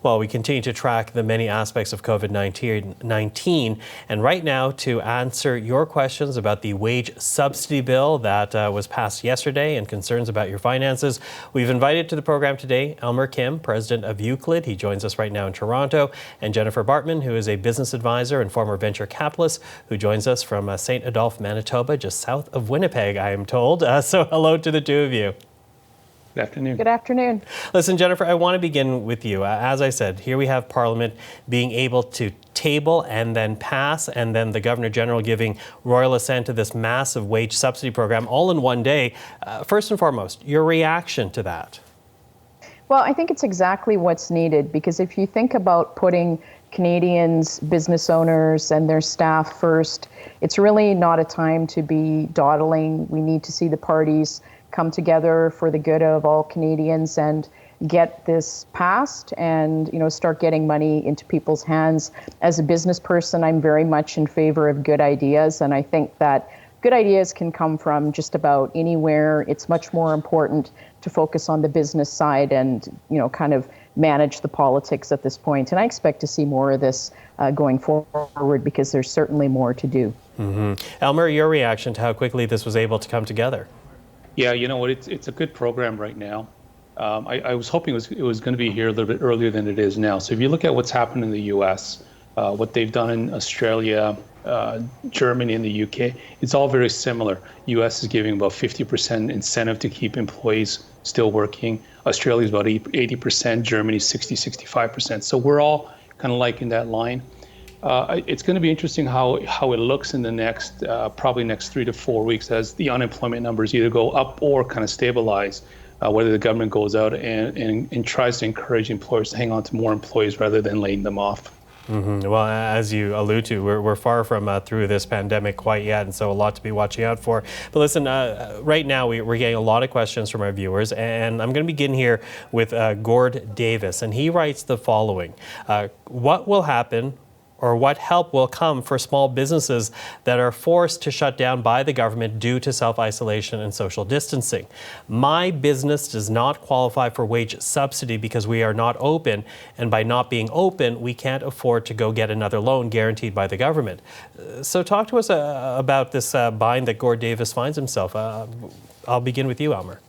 Well, we continue to track the many aspects of COVID-19, and right now, to answer your questions about the wage subsidy bill that was passed yesterday and concerns about your finances, we've invited to the program today Elmer Kim, president of Uclid. He joins us right now in Toronto, and Jenifer Bartman, who is a business advisor and former venture capitalist, who joins us from St. Adolphe, Manitoba, just south of Winnipeg, I am told. So hello to the two of you. Good afternoon. Good afternoon. Listen, Jenifer, I want to begin with you. As I said, here we have Parliament being able to table and then pass, and then the Governor General giving royal assent to this massive wage subsidy program all in one day. First and foremost, your reaction to that? Well, I think it's exactly what's needed, because if you think about putting Canadians, business owners, and their staff first, it's really not a time to be dawdling. We need to see the parties come together for the good of all Canadians and get this passed and, start getting money into people's hands. As a business person, I'm very much in favor of good ideas, and I think that good ideas can come from just about anywhere. It's much more important to focus on the business side and, kind of manage the politics at this point. And I expect to see more of this going forward, because there's certainly more to do. Mm-hmm. Elmer, your reaction to how quickly this was able to come together? Yeah, you know what? It's a good program right now. I was hoping it was going to be here a little bit earlier than it is now. So if you look at what's happened in the U.S., what they've done in Australia, Germany, and the UK, it's all very similar. U.S. is giving about 50% incentive to keep employees still working. Australia is about 80%, Germany 60-65%. So we're all kind of like in that line. It's going to be interesting how it looks in the next, probably next 3 to 4 weeks, as the unemployment numbers either go up or kind of stabilize, whether the government goes out and tries to encourage employers to hang on to more employees rather than laying them off. Mm-hmm. Well, as you allude to, we're far from through this pandemic quite yet, and so a lot to be watching out for. But listen, right now we're getting a lot of questions from our viewers, and I'm going to begin here with Gord Davis, and he writes the following. What will happen, or what help will come for small businesses that are forced to shut down by the government due to self-isolation and social distancing? My business does not qualify for wage subsidy because we are not open, and by not being open, we can't afford to go get another loan guaranteed by the government. So talk to us about this bind that Gord Davis finds himself. I'll begin with you, Elmer.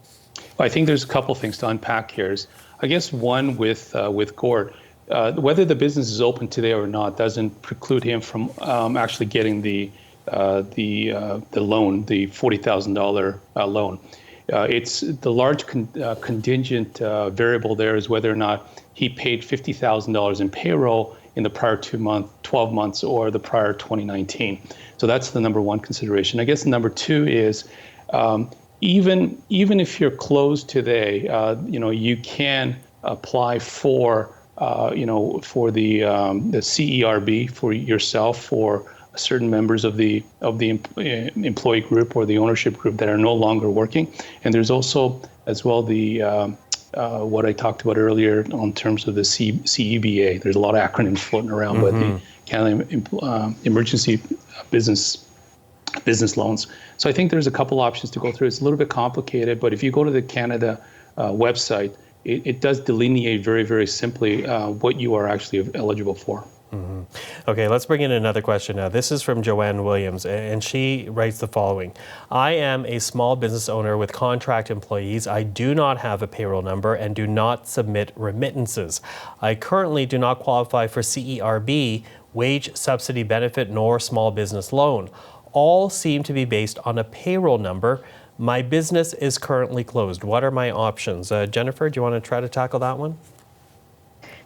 Well, I think there's a couple things to unpack here. I guess one with Gord. Whether the business is open today or not doesn't preclude him from actually getting the loan, the $40,000 loan. It's the large contingent variable there is whether or not he paid $50,000 in payroll in the prior 12 months or the prior 2019. So that's the number one consideration. I guess the number two is even if you're closed today, you can apply for for the CERB for yourself, for certain members of the employee group or the ownership group that are no longer working. And there's also as well the what I talked about earlier in terms of the CEBA. There's a lot of acronyms floating around, but the Canada Emergency Business Loans. So I think there's a couple options to go through. It's a little bit complicated, but if you go to the Canada website, it does delineate very, very simply what you are actually eligible for. Mm-hmm. Okay, let's bring in another question now. This is from Joanne Williams, and she writes the following. I am a small business owner with contract employees. I do not have a payroll number and do not submit remittances. I currently do not qualify for CERB, wage subsidy benefit, nor small business loan. All seem to be based on a payroll number. My business is currently closed. What are my options? Jenifer, do you want to try to tackle that one?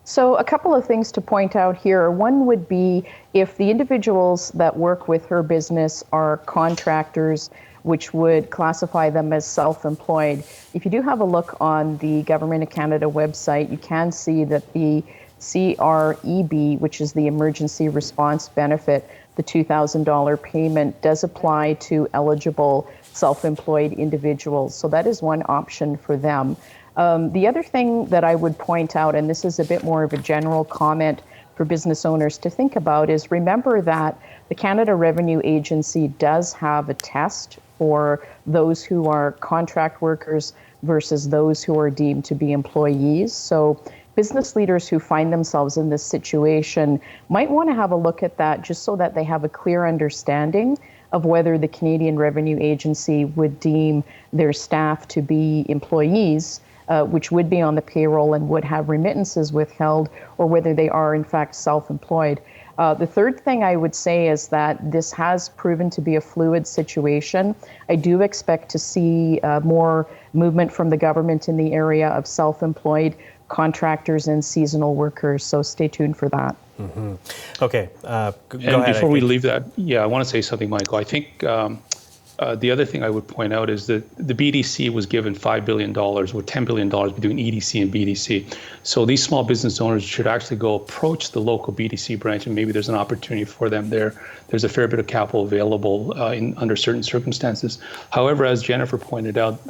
So a couple of things to point out here. One would be if the individuals that work with her business are contractors, which would classify them as self-employed. If you do have a look on the Government of Canada website, you can see that the CREB, which is the Emergency Response Benefit, the $2,000 payment does apply to eligible self-employed individuals. So that is one option for them. The other thing that I would point out, and this is a bit more of a general comment for business owners to think about, is remember that the Canada Revenue Agency does have a test for those who are contract workers versus those who are deemed to be employees. So business leaders who find themselves in this situation might want to have a look at that just so that they have a clear understanding of whether the Canadian Revenue Agency would deem their staff to be employees, which would be on the payroll and would have remittances withheld, or whether they are in fact self-employed. The third thing I would say is that this has proven to be a fluid situation. I do expect to see more movement from the government in the area of self-employed contractors and seasonal workers, so stay tuned for that. Mm-hmm. Okay, go and ahead. Before we leave that, I want to say something, Michael. I think the other thing I would point out is that the BDC was given $5 billion or $10 billion between EDC and BDC. So these small business owners should actually go approach the local BDC branch, and maybe there's an opportunity for them there. There's a fair bit of capital available under certain circumstances. However, as Jenifer pointed out,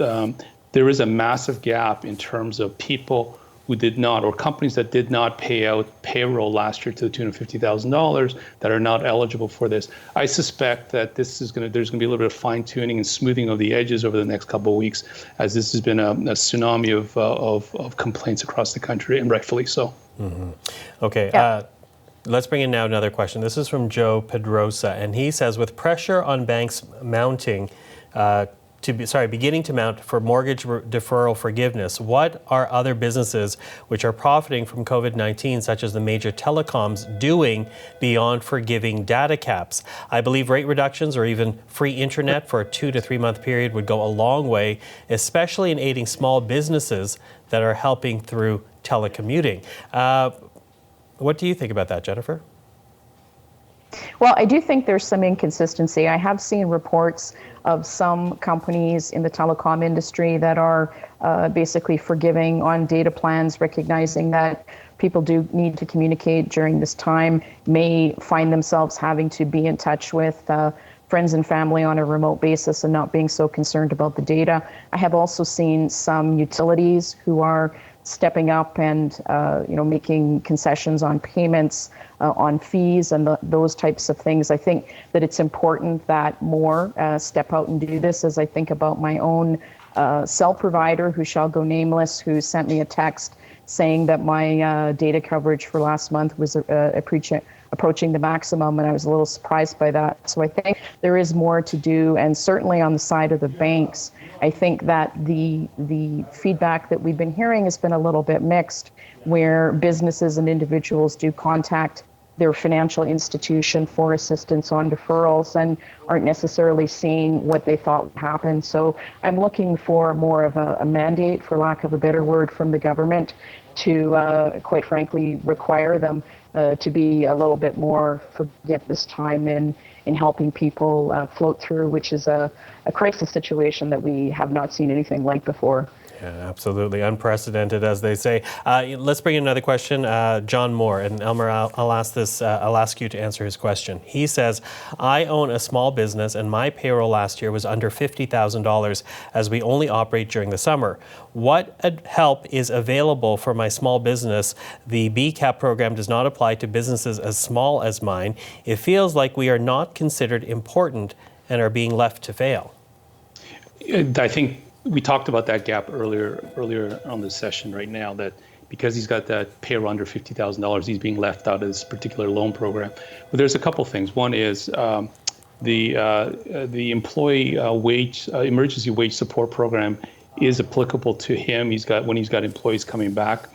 there is a massive gap in terms of people who did not, or companies that did not pay out payroll last year to the tune of $50,000 that are not eligible for this. I suspect that there's going to be a little bit of fine tuning and smoothing of the edges over the next couple of weeks, as this has been a tsunami of complaints across the country, and rightfully so. Mm-hmm. Okay. Let's bring in now another question. This is from Joe Pedrosa, and he says, with pressure on banks beginning to mount for mortgage deferral forgiveness, what are other businesses which are profiting from COVID-19, such as the major telecoms, doing beyond forgiving data caps? I believe rate reductions or even free internet for a 2 to 3 month period would go a long way, especially in aiding small businesses that are helping through telecommuting. What do you think about that, Jenifer? Well, I do think there's some inconsistency. I have seen reports of some companies in the telecom industry that are basically forgiving on data plans, recognizing that people do need to communicate during this time, may find themselves having to be in touch with friends and family on a remote basis and not being so concerned about the data. I have also seen some utilities who are stepping up and making concessions on payments, on fees, and those types of things. I think that it's important that more step out and do this. As I think about my own cell provider, who shall go nameless, who sent me a text saying that my data coverage for last month was approaching the maximum, and I was a little surprised by that. So I think there is more to do, and certainly on the side of the banks, I think that the feedback that we've been hearing has been a little bit mixed, where businesses and individuals do contact their financial institution for assistance on deferrals and aren't necessarily seeing what they thought would happen. So I'm looking for more of a mandate, for lack of a better word, from the government to, quite frankly, require them to be a little bit more forgiving this time in helping people float through, which is a crisis situation that we have not seen anything like before. Yeah, absolutely. Unprecedented, as they say. Let's bring in another question. John Moore, and Elmer, I'll ask you to answer his question. He says, I own a small business and my payroll last year was under $50,000 as we only operate during the summer. What help is available for my small business? The BCAP program does not apply to businesses as small as mine. It feels like we are not considered important and are being left to fail. I think we talked about that gap earlier on this session right now, that because he's got that payroll under $50,000, he's being left out of this particular loan program. But there's a couple things. One is the employee emergency wage support program is applicable to him. When he's got employees coming back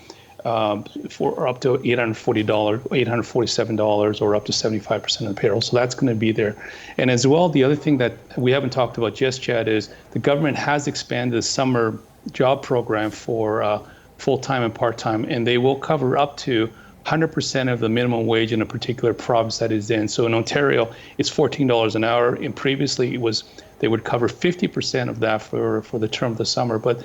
for up to $847 or up to 75% of the payroll. So that's going to be there. And as well, the other thing that we haven't talked about just yet is the government has expanded the summer job program for full-time and part-time, and they will cover up to 100% of the minimum wage in a particular province that is in. So in Ontario, it's $14 an hour, and previously they would cover 50% of that for the term of the summer. But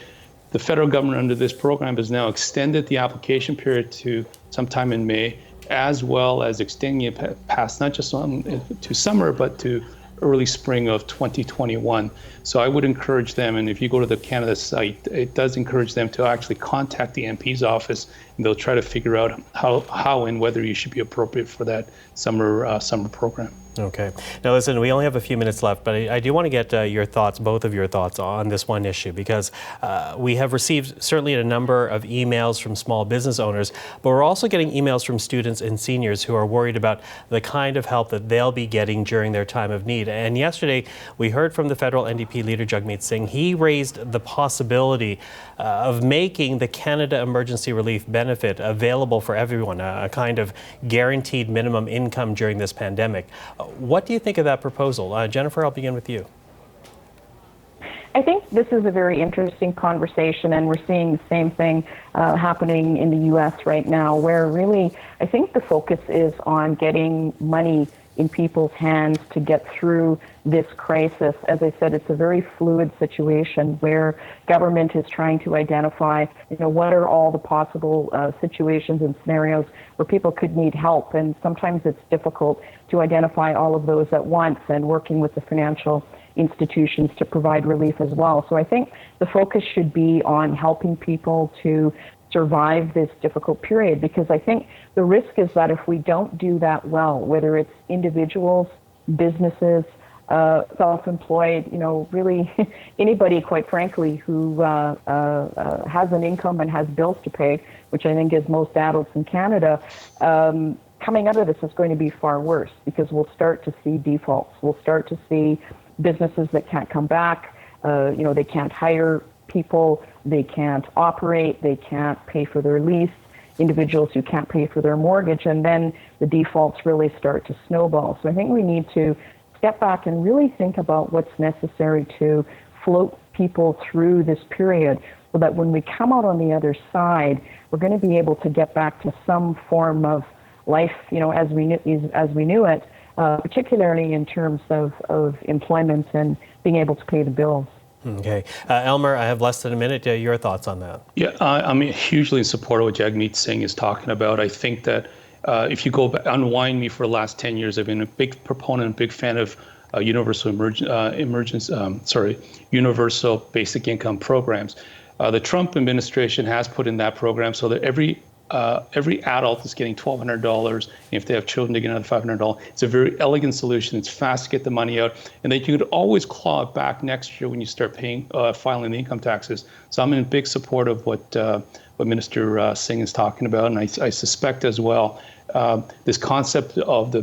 the federal government under this program has now extended the application period to sometime in May, as well as extending it past not just to summer, but to early spring of 2021. So I would encourage them, and if you go to the Canada site, it does encourage them to actually contact the MP's office, and they'll try to figure out how and whether you should be appropriate for that summer program. Okay. Now listen, we only have a few minutes left, but I do want to get your thoughts, both of your thoughts on this one issue, because we have received certainly a number of emails from small business owners, but we're also getting emails from students and seniors who are worried about the kind of help that they'll be getting during their time of need. And yesterday, we heard from the federal NDP leader, Jagmeet Singh. He raised the possibility of making the Canada Emergency Relief Benefit available for everyone, a kind of guaranteed minimum income during this pandemic. What do you think of that proposal? Jenifer, I'll begin with you. I think this is a very interesting conversation, and we're seeing the same thing happening in the U.S. right now, where really I think the focus is on getting money in people's hands to get through this crisis. As I said, it's a very fluid situation where government is trying to identify, what are all the possible situations and scenarios where people could need help. And sometimes it's difficult to identify all of those at once, and working with the financial institutions to provide relief as well. So I think the focus should be on helping people to survive this difficult period, because I think the risk is that if we don't do that well, whether it's individuals, businesses, self-employed, really anybody, quite frankly, who has an income and has bills to pay, which I think is most adults in Canada, coming out of this is going to be far worse, because we'll start to see defaults. We'll start to see businesses that can't come back, they can't hire people, they can't operate, they can't pay for their lease, individuals who can't pay for their mortgage, and then the defaults really start to snowball. So I think we need to step back and really think about what's necessary to float people through this period, so that when we come out on the other side, we're going to be able to get back to some form of life, as we knew it, particularly in terms of employment and being able to pay the bills. Okay. Elmer, I have less than a minute. Your thoughts on that? Yeah, I'm hugely in support of what Jagmeet Singh is talking about. I think that if you go back, unwind me for the last 10 years, I've been a big proponent, big fan of universal basic income programs. The Trump administration has put in that program so that every adult is getting $1,200, and if they have children, they get another $500. It's a very elegant solution. It's fast to get the money out, and then you could always claw it back next year when you start filing the income taxes. So I'm in big support of what Minister Singh is talking about, and I suspect as well this concept of the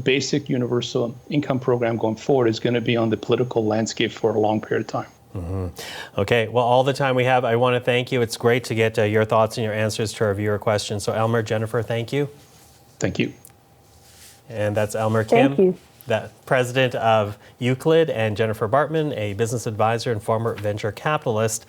basic universal income program going forward is going to be on the political landscape for a long period of time. Mm-hmm. Okay, well, all the time we have, I want to thank you. It's great to get your thoughts and your answers to our viewer questions. So Elmer, Jenifer, thank you. Thank you. And that's Elmer Kim, thank you. The president of Uclid, and Jenifer Bartman, a business advisor and former venture capitalist.